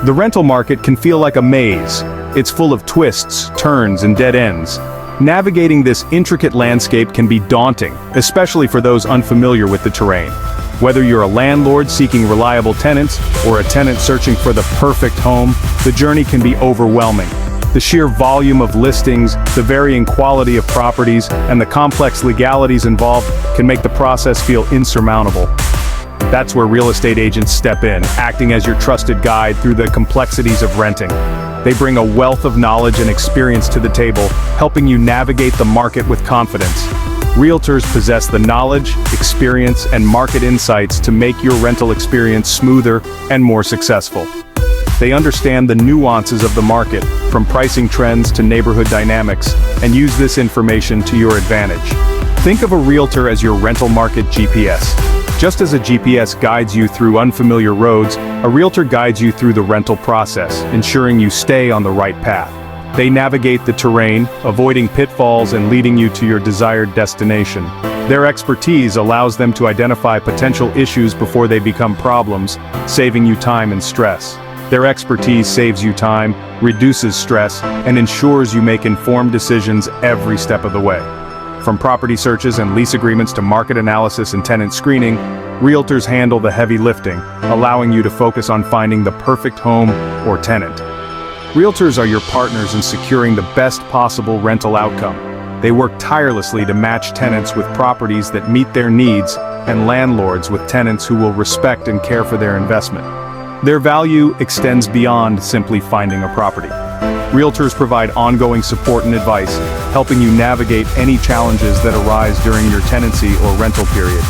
The rental market can feel like a maze. It's full of twists, turns, and dead ends. Navigating this intricate landscape can be daunting, especially for those unfamiliar with the terrain. Whether you're a landlord seeking reliable tenants or a tenant searching for the perfect home, the journey can be overwhelming. The sheer volume of listings, the varying quality of properties, and the complex legalities involved can make the process feel insurmountable. That's where real estate agents step in, acting as your trusted guide through the complexities of renting. They bring a wealth of knowledge and experience to the table, helping you navigate the market with confidence. Realtors possess the knowledge, experience, and market insights to make your rental experience smoother and more successful. They understand the nuances of the market, from pricing trends to neighborhood dynamics, and use this information to your advantage. Think of a realtor as your rental market GPS. Just as a GPS guides you through unfamiliar roads, a realtor guides you through the rental process, ensuring you stay on the right path. They navigate the terrain, avoiding pitfalls and leading you to your desired destination. Their expertise allows them to identify potential issues before they become problems, saving you time and stress. Their expertise saves you time, reduces stress, and ensures you make informed decisions every step of the way. From property searches and lease agreements to market analysis and tenant screening, realtors handle the heavy lifting, allowing you to focus on finding the perfect home or tenant. Realtors are your partners in securing the best possible rental outcome. They work tirelessly to match tenants with properties that meet their needs and landlords with tenants who will respect and care for their investment. Their value extends beyond simply finding a property. Realtors provide ongoing support and advice, helping you navigate any challenges that arise during your tenancy or rental period.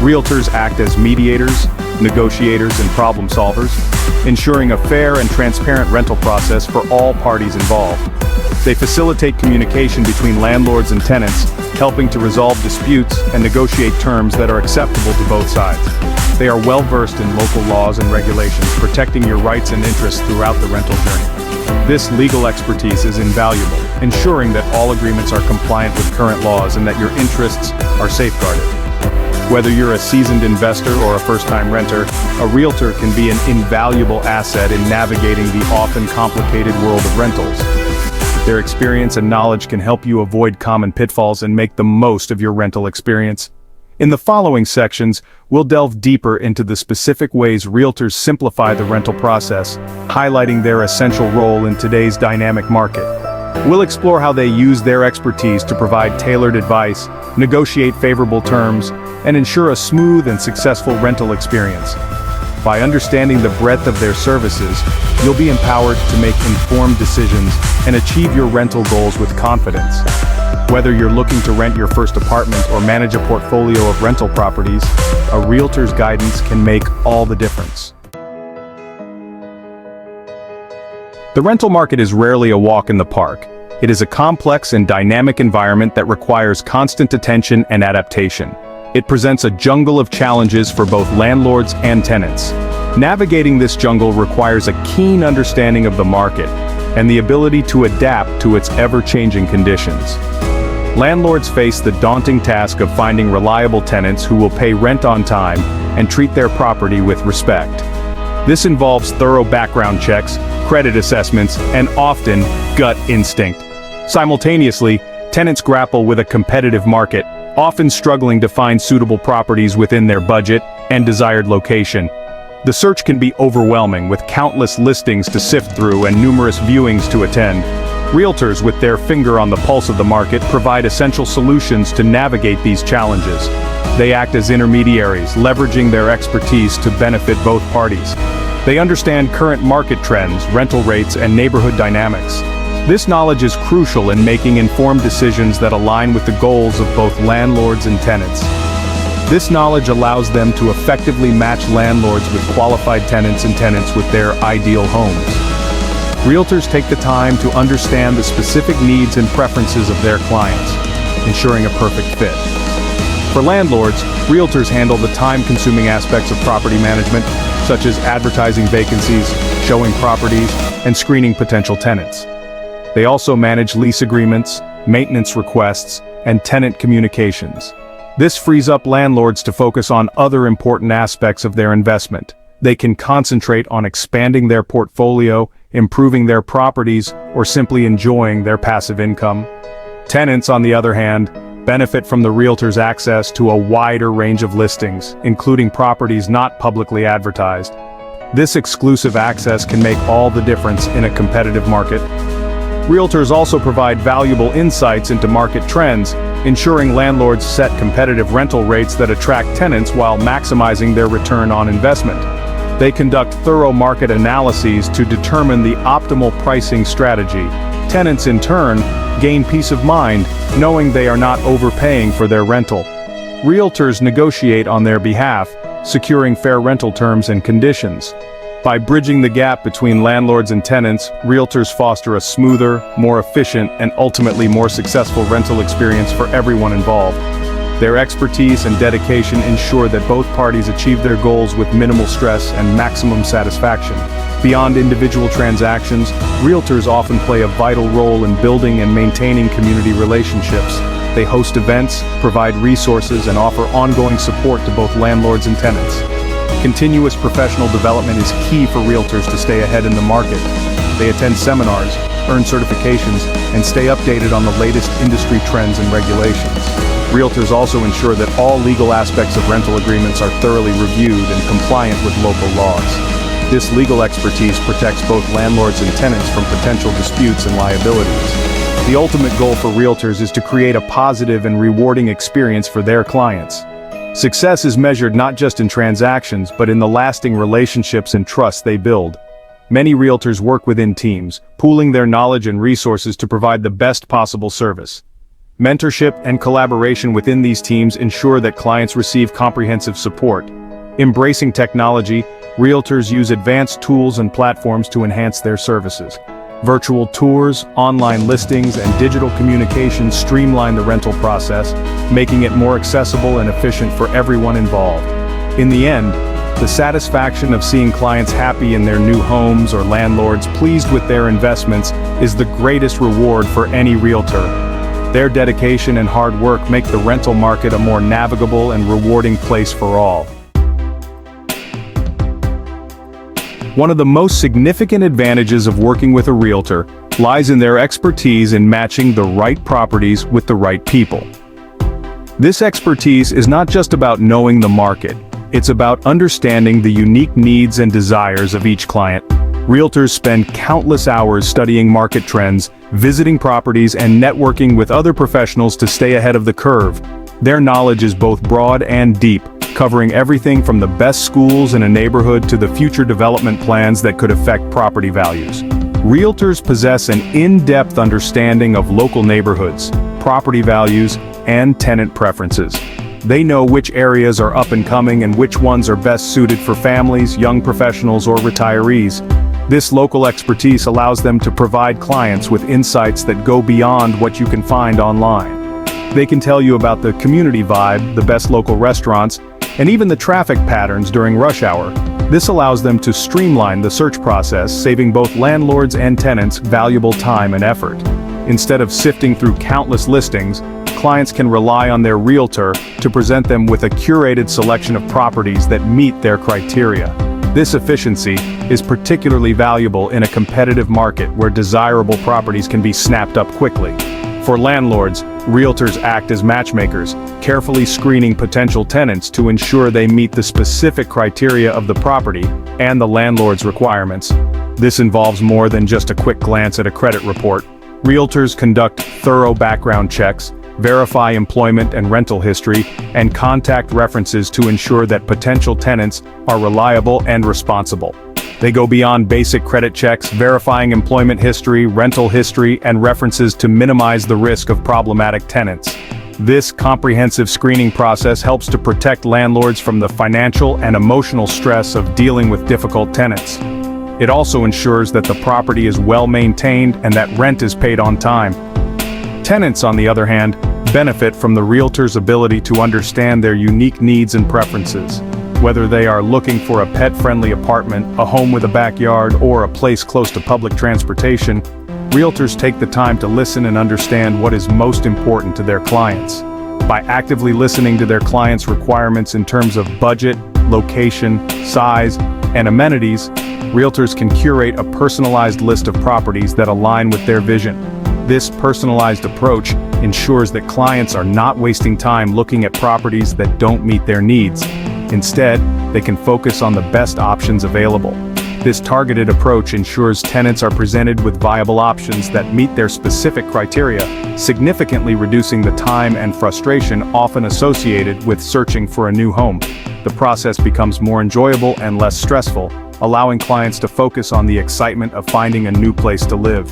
Realtors act as mediators, negotiators, and problem solvers, ensuring a fair and transparent rental process for all parties involved. They facilitate communication between landlords and tenants, helping to resolve disputes and negotiate terms that are acceptable to both sides. They are well-versed in local laws and regulations, protecting your rights and interests throughout the rental journey. This legal expertise is invaluable, ensuring that all agreements are compliant with current laws and that your interests are safeguarded. Whether you're a seasoned investor or a first-time renter, a realtor can be an invaluable asset in navigating the often complicated world of rentals. Their experience and knowledge can help you avoid common pitfalls and make the most of your rental experience. In the following sections, we'll delve deeper into the specific ways realtors simplify the rental process, highlighting their essential role in today's dynamic market. We'll explore how they use their expertise to provide tailored advice, negotiate favorable terms, and ensure a smooth and successful rental experience. By understanding the breadth of their services, you'll be empowered to make informed decisions and achieve your rental goals with confidence. Whether you're looking to rent your first apartment or manage a portfolio of rental properties, a realtor's guidance can make all the difference. The rental market is rarely a walk in the park. It is a complex and dynamic environment that requires constant attention and adaptation. It presents a jungle of challenges for both landlords and tenants. Navigating this jungle requires a keen understanding of the market and the ability to adapt to its ever-changing conditions. Landlords face the daunting task of finding reliable tenants who will pay rent on time and treat their property with respect. This involves thorough background checks, credit assessments, and often gut instinct. Simultaneously, tenants grapple with a competitive market, often struggling to find suitable properties within their budget and desired location. The search can be overwhelming, with countless listings to sift through and numerous viewings to attend. Realtors, with their finger on the pulse of the market, provide essential solutions to navigate these challenges. They act as intermediaries, leveraging their expertise to benefit both parties. They understand current market trends, rental rates, and neighborhood dynamics. This knowledge is crucial in making informed decisions that align with the goals of both landlords and tenants. This knowledge allows them to effectively match landlords with qualified tenants and tenants with their ideal homes. Realtors take the time to understand the specific needs and preferences of their clients, ensuring a perfect fit. For landlords, realtors handle the time-consuming aspects of property management, such as advertising vacancies, showing properties, and screening potential tenants. They also manage lease agreements, maintenance requests, and tenant communications. This frees up landlords to focus on other important aspects of their investment, They can concentrate on expanding their portfolio, improving their properties, or simply enjoying their passive income. Tenants, on the other hand, benefit from the realtor's access to a wider range of listings, including properties not publicly advertised. This exclusive access can make all the difference in a competitive market. Realtors also provide valuable insights into market trends, ensuring landlords set competitive rental rates that attract tenants while maximizing their return on investment. They conduct thorough market analyses to determine the optimal pricing strategy. Tenants, in turn, gain peace of mind, knowing they are not overpaying for their rental. Realtors negotiate on their behalf, securing fair rental terms and conditions. By bridging the gap between landlords and tenants, realtors foster a smoother, more efficient, and ultimately more successful rental experience for everyone involved. Their expertise and dedication ensure that both parties achieve their goals with minimal stress and maximum satisfaction. Beyond individual transactions, realtors often play a vital role in building and maintaining community relationships. They host events, provide resources, and offer ongoing support to both landlords and tenants. Continuous professional development is key for realtors to stay ahead in the market. They attend seminars, earn certifications, and stay updated on the latest industry trends and regulations. Realtors also ensure that all legal aspects of rental agreements are thoroughly reviewed and compliant with local laws. This legal expertise protects both landlords and tenants from potential disputes and liabilities. The ultimate goal for realtors is to create a positive and rewarding experience for their clients. Success is measured not just in transactions, but in the lasting relationships and trust they build. Many realtors work within teams, pooling their knowledge and resources to provide the best possible service. Mentorship and collaboration within these teams ensure that clients receive comprehensive support. Embracing technology, realtors use advanced tools and platforms to enhance their services. Virtual tours, online listings, and digital communications streamline the rental process, making it more accessible and efficient for everyone involved. In the end, the satisfaction of seeing clients happy in their new homes or landlords pleased with their investments is the greatest reward for any realtor. Their dedication and hard work make the rental market a more navigable and rewarding place for all. One of the most significant advantages of working with a realtor lies in their expertise in matching the right properties with the right people. This expertise is not just about knowing the market, it's about understanding the unique needs and desires of each client. Realtors spend countless hours studying market trends, visiting properties, and networking with other professionals to stay ahead of the curve. Their knowledge is both broad and deep, covering everything from the best schools in a neighborhood to the future development plans that could affect property values. Realtors possess an in-depth understanding of local neighborhoods, property values, and tenant preferences. They know which areas are up and coming and which ones are best suited for families, young professionals, or retirees. This local expertise allows them to provide clients with insights that go beyond what you can find online. They can tell you about the community vibe, the best local restaurants, and even the traffic patterns during rush hour. This allows them to streamline the search process, saving both landlords and tenants valuable time and effort. Instead of sifting through countless listings, clients can rely on their realtor to present them with a curated selection of properties that meet their criteria. This efficiency is particularly valuable in a competitive market where desirable properties can be snapped up quickly. For landlords, realtors act as matchmakers, carefully screening potential tenants to ensure they meet the specific criteria of the property and the landlord's requirements. This involves more than just a quick glance at a credit report. Realtors conduct thorough background checks, verify employment and rental history, and contact references to ensure that potential tenants are reliable and responsible. They go beyond basic credit checks, verifying employment history, rental history, and references to minimize the risk of problematic tenants. This comprehensive screening process helps to protect landlords from the financial and emotional stress of dealing with difficult tenants. It also ensures that the property is well maintained and that rent is paid on time. Tenants, on the other hand, benefit from the realtor's ability to understand their unique needs and preferences. Whether they are looking for a pet-friendly apartment, a home with a backyard, or a place close to public transportation, realtors take the time to listen and understand what is most important to their clients. By actively listening to their clients' requirements in terms of budget, location, size, and amenities, Realtors can curate a personalized list of properties that align with their vision. This personalized approach ensures that clients are not wasting time looking at properties that don't meet their needs. Instead, they can focus on the best options available. This targeted approach ensures tenants are presented with viable options that meet their specific criteria, significantly reducing the time and frustration often associated with searching for a new home. The process becomes more enjoyable and less stressful, allowing clients to focus on the excitement of finding a new place to live.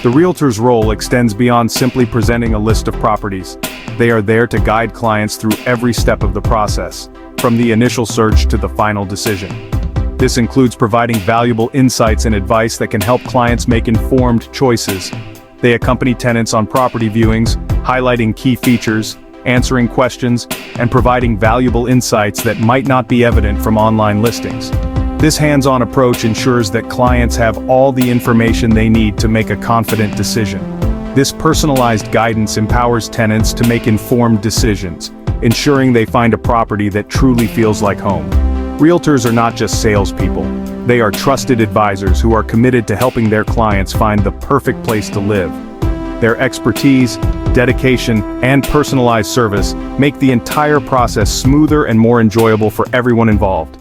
The Realtor's role extends beyond simply presenting a list of properties. They are there to guide clients through every step of the process, from the initial search to the final decision. This includes providing valuable insights and advice that can help clients make informed choices. They accompany tenants on property viewings, highlighting key features, answering questions, and providing valuable insights that might not be evident from online listings. This hands-on approach ensures that clients have all the information they need to make a confident decision. This personalized guidance empowers tenants to make informed decisions, ensuring they find a property that truly feels like home. Realtors are not just salespeople. They are trusted advisors who are committed to helping their clients find the perfect place to live. Their expertise, dedication, and personalized service make the entire process smoother and more enjoyable for everyone involved.